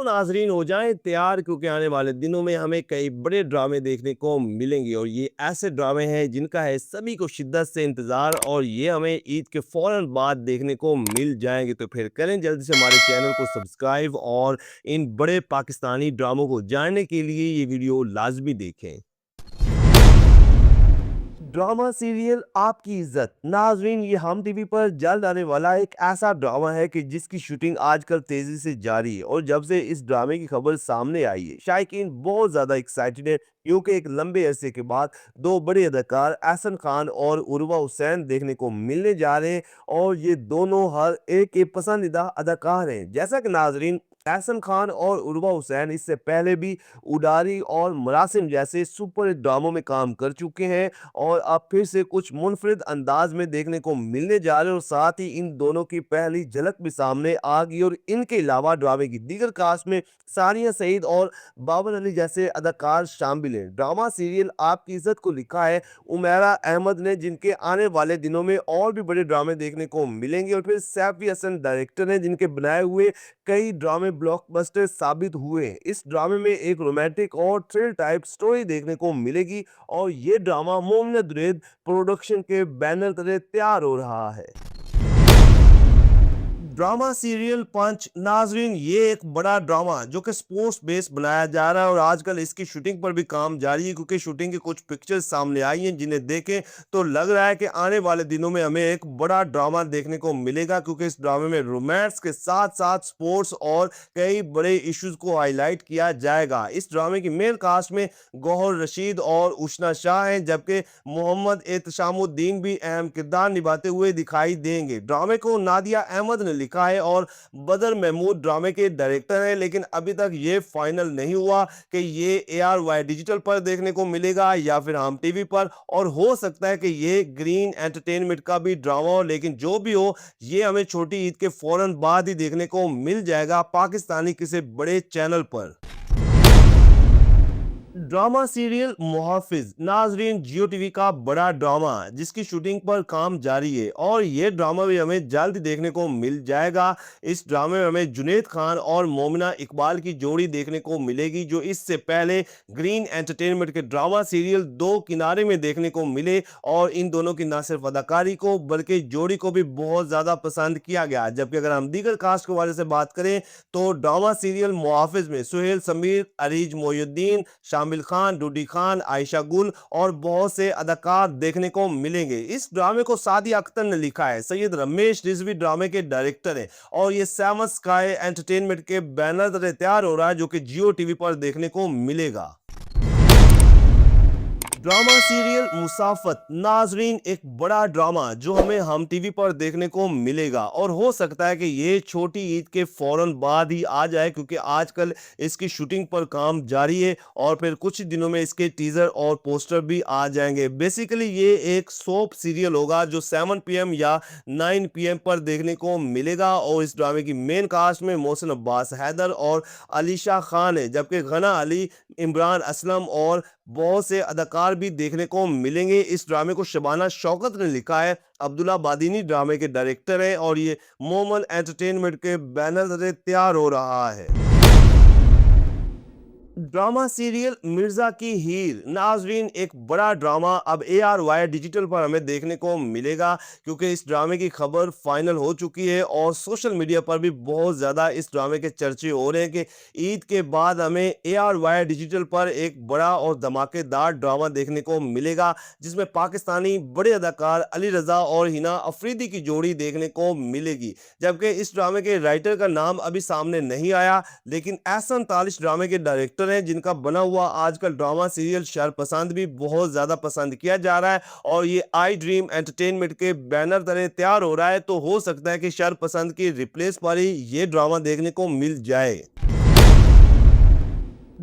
तो नाज़रीन हो जाएँ तैयार क्योंकि आने वाले दिनों में हमें कई बड़े ड्रामे देखने को मिलेंगे और ये ऐसे ड्रामे हैं जिनका है सभी को शिद्दत से इंतज़ार और ये हमें ईद के फ़ौरन बाद देखने को मिल जाएँगे। तो फिर करें जल्दी से हमारे चैनल को सब्सक्राइब और इन बड़े पाकिस्तानी ड्रामों को जानने के लिए ये वीडियो लाज़मी देखें। ड्रामा सीरियल आपकी इज्जत नाजरीन ये हम टीवी पर जल्द आने वाला एक ऐसा ड्रामा है कि जिसकी शूटिंग आजकल तेजी से जारी है और जब से इस ड्रामे की खबर सामने आई है शायकीन बहुत ज्यादा एक्साइटेड है क्योंकि एक लंबे अरसे के बाद दो बड़े अदाकार एहसन खान और उर्वा हुसैन देखने को मिलने जा रहे हैं और ये दोनों हर एक के पसंदीदा अदाकार हैं। जैसा कि नाजरीन एहसन खान और उर्वा हुसैन इससे पहले भी उडारी और मरासिम जैसे सुपर हिट ड्रामों में काम कर चुके हैं और अब फिर से कुछ मुनफरिद अंदाज में देखने को मिलने जा रहे हैं और साथ ही इन दोनों की पहली झलक भी सामने आ गई और इनके अलावा ड्रामे की दीगर कास्ट में सानिया सईद और बाबर अली जैसे अदाकार शामिल हैं। ड्रामा सीरियल आपकी इज्जत को लिखा है उमेरा अहमद ने जिनके आने वाले दिनों में और भी बड़े ड्रामे देखने को मिलेंगे और फिर सैफी हसन डायरेक्टर हैं जिनके बनाए हुए कई ड्रामे ब्लॉकबस्टर साबित हुए हैं। इस ड्रामे में एक रोमांटिक और थ्रिल टाइप स्टोरी देखने को मिलेगी और ये ड्रामा मोमिन दुरैद प्रोडक्शन के बैनर तले तैयार हो रहा है। ड्रामा सीरियल पंच नाजरीन ये एक बड़ा ड्रामा जो कि स्पोर्ट्स बेस बनाया जा रहा है और आजकल इसकी शूटिंग पर भी काम जारी है क्योंकि शूटिंग की कुछ पिक्चर्स सामने आई हैं जिन्हें देखें तो लग रहा है कि आने वाले दिनों में हमें एक बड़ा ड्रामा देखने को मिलेगा क्योंकि इस ड्रामे में रोमांस के साथ साथ स्पोर्ट्स और कई बड़े इश्यूज को हाईलाइट किया जाएगा। इस ड्रामे की मेन कास्ट में गौहर रशीद और उशना शाह हैं जबकि मोहम्मद एहतशामुद्दीन भी अहम किरदार निभाते हुए दिखाई देंगे। ड्रामे को नादिया अहमद ने लिखा है और बदर महमूद ड्रामे के डायरेक्टर हैं लेकिन अभी तक ये फाइनल नहीं हुआ कि ये ARY डिजिटल पर देखने को मिलेगा या फिर हम टीवी पर और हो सकता है कि ये ग्रीन एंटरटेनमेंट का भी ड्रामा हो लेकिन जो भी हो ये हमें छोटी ईद के फौरन बाद ही देखने को मिल जाएगा पाकिस्तानी किसी बड़े चैनल पर। ड्रामा सीरियल मुहाफिज नाजरीन जियो टीवी का बड़ा ड्रामा जिसकी शूटिंग पर काम जारी है और ये ड्रामा भी हमें जल्द देखने को मिल जाएगा। इस ड्रामे में हमें जुनैद खान और मोमिना इकबाल की जोड़ी देखने को मिलेगी जो इससे पहले ग्रीन एंटरटेनमेंट के ड्रामा सीरियल दो किनारे में देखने को मिले और इन दोनों की न सिर्फ अदाकारी को बल्कि जोड़ी को भी बहुत ज्यादा पसंद किया गया। जबकि अगर हम दीगर कास्ट के बारे से बात करें तो ड्रामा सीरियल मुहाफिज में सुहेल समीर अरीज मोयुद्दीन शामिल खान डूडी खान आयशा गुल और बहुत से अदाकार देखने को मिलेंगे। इस ड्रामे को सादिया अख्तर ने लिखा है, सैयद रमेश रिजवी ड्रामे के डायरेक्टर हैं और ये सेवन स्काई एंटरटेनमेंट के बैनर तले तैयार हो रहा है जो कि जियो टीवी पर देखने को मिलेगा। ड्रामा सीरियल मुसाफत नाजरीन एक बड़ा ड्रामा जो हमें हम टीवी पर देखने को मिलेगा और हो सकता है कि ये छोटी ईद के फौरन बाद ही आ जाए क्योंकि आजकल इसकी शूटिंग पर काम जारी है और फिर कुछ दिनों में इसके टीजर और पोस्टर भी आ जाएंगे। बेसिकली ये एक सोप सीरियल होगा जो 7 PM या 9 PM पर देखने को मिलेगा और इस ड्रामे की मेन कास्ट में मोहसिन अब्बास हैदर और अलीशा खान है जबकि गना अली इमरान असलम और बहुत से अदाकार भी देखने को मिलेंगे। इस ड्रामे को शबाना शौकत ने लिखा है, अब्दुल्ला बादीनी ड्रामे के डायरेक्टर हैं और ये मोमन एंटरटेनमेंट के बैनर से तैयार हो रहा है। ड्रामा सीरियल मिर्जा की हीर नाजरीन एक बड़ा ड्रामा अब ARY डिजिटल पर हमें देखने को मिलेगा क्योंकि इस ड्रामे की खबर फाइनल हो चुकी है और सोशल मीडिया पर भी बहुत ज़्यादा इस ड्रामे के चर्चे हो रहे हैं कि ईद के बाद हमें ARY डिजिटल पर एक बड़ा और धमाकेदार ड्रामा देखने को मिलेगा जिसमें पाकिस्तानी बड़े अदाकार अली रज़ा और हिना अफरीदी की जोड़ी देखने को मिलेगी। जबकि इस ड्रामे के राइटर का नाम अभी सामने नहीं आया लेकिन एहसन तालिश ड्रामे के डायरेक्टर हैं जिनका बना हुआ आजकल ड्रामा सीरियल शरपसंद भी बहुत ज्यादा पसंद किया जा रहा है और ये आई ड्रीम एंटरटेनमेंट के बैनर तले तैयार हो रहा है तो हो सकता है कि शरपसंद की रिप्लेस पर ही ये ड्रामा देखने को मिल जाए।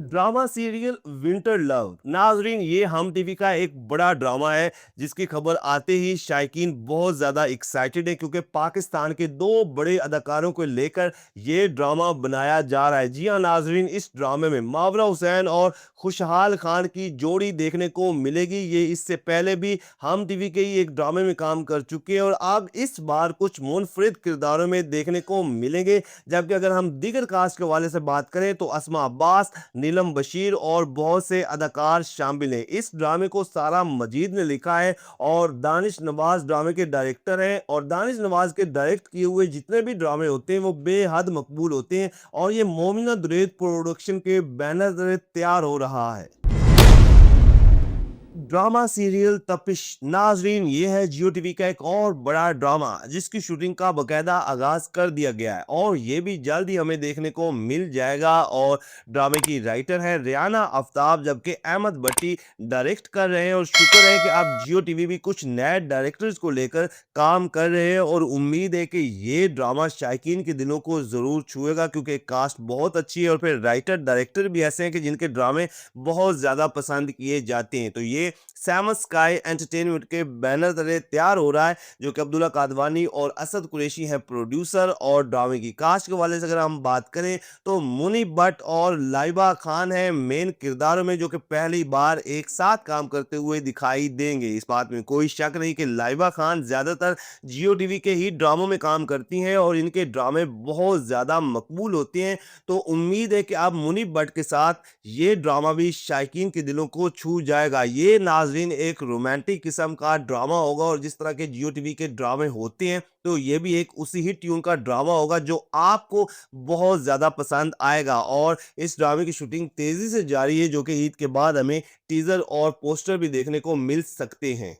ड्रामा सीरियल विंटर लव नाजरीन ये हम टीवी का एक बड़ा ड्रामा है जिसकी खबर आते ही शायकीन बहुत ज़्यादा एक्साइटेड है क्योंकि पाकिस्तान के दो बड़े अदाकारों को लेकर ये ड्रामा बनाया जा रहा है। जी हाँ नाजरीन, इस ड्रामे में मावरा हुसैन और खुशहाल खान की जोड़ी देखने को मिलेगी। ये इससे पहले भी हम टीवी के ही एक ड्रामे में काम कर चुके हैं और अब इस बार कुछ मुनफरिद किरदारों में देखने को मिलेंगे। जबकि अगर हम दीगर कास्ट के हवाले से बात करें तो अस्मा अब्बास, नीलम बशीर और बहुत से अदाकार शामिल हैं। इस ड्रामे को सारा मजीद ने लिखा है और दानिश नवाज ड्रामे के डायरेक्टर हैं और दानिश नवाज के डायरेक्ट किए हुए जितने भी ड्रामे होते हैं वो बेहद मकबूल होते हैं और ये मोमिना दुरैद प्रोडक्शन के बैनर तले तैयार हो रहा है। ड्रामा सीरियल तपिश नाजरीन ये है जियो टीवी का एक और बड़ा ड्रामा जिसकी शूटिंग का बकायदा आगाज कर दिया गया है और ये भी जल्द ही हमें देखने को मिल जाएगा। और ड्रामे की राइटर है रियाना आफ्ताब जबकि अहमद भट्टी डायरेक्ट कर रहे हैं और शुक्र है कि अब जियो टीवी भी कुछ नए डायरेक्टर्स को लेकर काम कर रहे हैं और उम्मीद है कि ये ड्रामा शायकीन के दिलों को ज़रूर छुएगा क्योंकि कास्ट बहुत अच्छी है और फिर राइटर डायरेक्टर भी ऐसे हैं कि जिनके ड्रामे बहुत ज़्यादा पसंद किए जाते हैं। तो ये सैम स्काई एंटरटेनमेंट के बैनर तले तैयार हो रहा है जो कि अब्दुल्ला कादवानी और असद कुरैशी है प्रोड्यूसर। और ड्रामे की कास्ट के वाले से अगर हम बात करें तो मुनी भट्ट और लाइबा खान है मेन किरदारों में जो कि पहली बार एक साथ काम करते हुए दिखाई देंगे। इस बात में कोई शक नहीं कि लाइबा खान ज्यादातर जियो टीवी के ही ड्रामों में काम करती हैं और इनके ड्रामे बहुत ज्यादा मकबूल होते हैं। तो उम्मीद है कि अब मुनी भट्ट के साथ ये ड्रामा भी शायकीन के दिलों को छू जाएगा। ये नाजरीन एक रोमांटिक किस्म का ड्रामा होगा और जिस तरह के जियो टीवी के ड्रामे होते हैं तो ये भी एक उसी ही ट्यून का ड्रामा होगा जो आपको बहुत ज़्यादा पसंद आएगा। और इस ड्रामे की शूटिंग तेज़ी से जारी है जो कि ईद के बाद हमें टीज़र और पोस्टर भी देखने को मिल सकते हैं।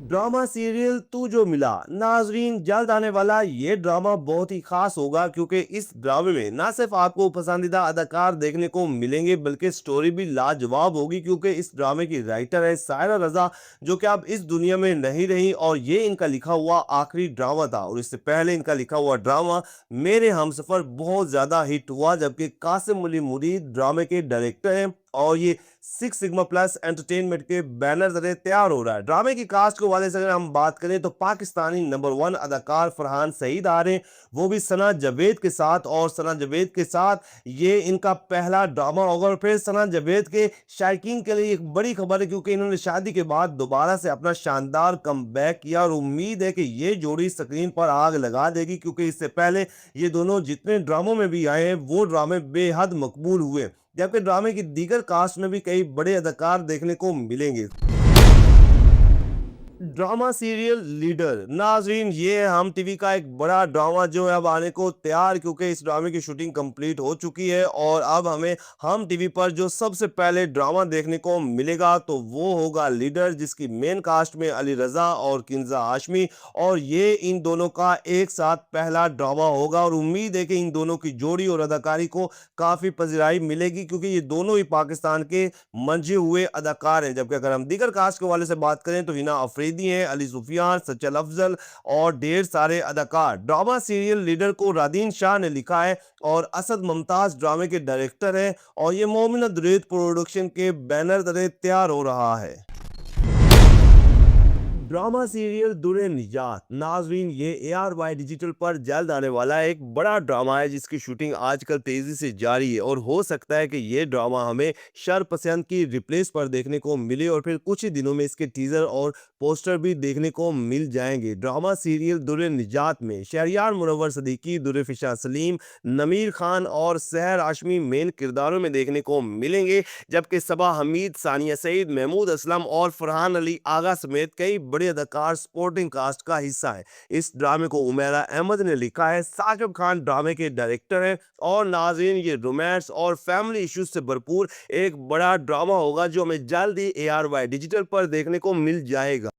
ड्रामा सीरियल तू जो मिला नाजरीन जल्द आने वाला ये ड्रामा बहुत ही खास होगा क्योंकि इस ड्रामे में ना सिर्फ आपको पसंदीदा अदाकार देखने को मिलेंगे बल्कि स्टोरी भी लाजवाब होगी क्योंकि इस ड्रामे की राइटर है सायरा रजा जो कि अब इस दुनिया में नहीं रही और ये इनका लिखा हुआ आखिरी ड्रामा था। और इससे पहले इनका लिखा हुआ ड्रामा मेरे हमसफर बहुत ज्यादा हिट हुआ जबकि कासिम अली मुरीद ड्रामे के डायरेक्टर हैं और ये सिक्स सिग्मा प्लस एंटरटेनमेंट के बैनर तले तैयार हो रहा है। ड्रामे की कास्ट के हवाले से अगर हम बात करें तो पाकिस्तानी नंबर 1 अदाकार फरहान सईद आ रहे हैं, वो भी सना जावेद के साथ। और सना जावेद के साथ ये इनका पहला ड्रामा होगा और फिर सना जावेद के शायकीन के लिए एक बड़ी खबर है क्योंकि इन्होंने शादी के बाद दोबारा से अपना शानदार कमबैक किया और उम्मीद है कि ये जोड़ी स्क्रीन पर आग लगा देगी क्योंकि इससे पहले ये दोनों जितने ड्रामों में भी आए हैं वो ड्रामे बेहद मकबूल हुए। जबकि ड्रामे की दीगर कास्ट में भी कई बड़े अदाकार देखने को मिलेंगे। ड्रामा सीरियल लीडर नाजरीन ये हम टीवी का एक बड़ा ड्रामा जो है अब आने को तैयार क्योंकि इस ड्रामे की शूटिंग कंप्लीट हो चुकी है और अब हमें हम टीवी पर जो सबसे पहले ड्रामा देखने को मिलेगा तो वो होगा लीडर जिसकी मेन कास्ट में अली रजा और किंजा हाशमी। और ये इन दोनों का एक साथ पहला ड्रामा होगा और उम्मीद है कि इन दोनों की जोड़ी और अदाकारी को काफ़ी पजराई मिलेगी क्योंकि ये दोनों ही पाकिस्तान के मंजे हुए अदाकार हैं। जबकि अगर हम दीगर कास्ट के वाले से बात करें तो हिना अफरीदी हैं, अली सुफियान, सचल अफजल और ढेर सारे अदाकार। ड्रामा सीरियल लीडर को रादीन शाह ने लिखा है और असद मुमताज ड्रामे के डायरेक्टर हैं और ये मोमिना दुरैद प्रोडक्शन के बैनर तले तैयार हो रहा है। ड्रामा सीरियल दुरे निजात नाजरीन ये ARY डिजिटल पर जल्द आने वाला एक बड़ा ड्रामा है जिसकी शूटिंग आजकल तेजी से जारी है और हो सकता है कि ये ड्रामा हमें शरपसंद की रिप्लेस पर देखने को मिले और फिर कुछ ही दिनों में इसके टीजर और पोस्टर भी देखने को मिल जाएंगे। ड्रामा सीरियल दुरे निजात में शहरियार मुनव्वर सदीकी, दुरे फिशा सलीम, नमीर खान और सहर आशमी मेन किरदारों में देखने को मिलेंगे जबकि सबा हमीद, सानिया सईद, महमूद असलम और फरहान अली आगा समेत कई बड़े अदाकार सपोर्टिंग कास्ट का हिस्सा है। इस ड्रामे को उमेरा अहमद ने लिखा है, साकिब खान ड्रामे के डायरेक्टर हैं। और नाज़रीन ये रोमांस और फैमिली इश्यूज से भरपूर एक बड़ा ड्रामा होगा जो हमें जल्द ही ARY डिजिटल पर देखने को मिल जाएगा।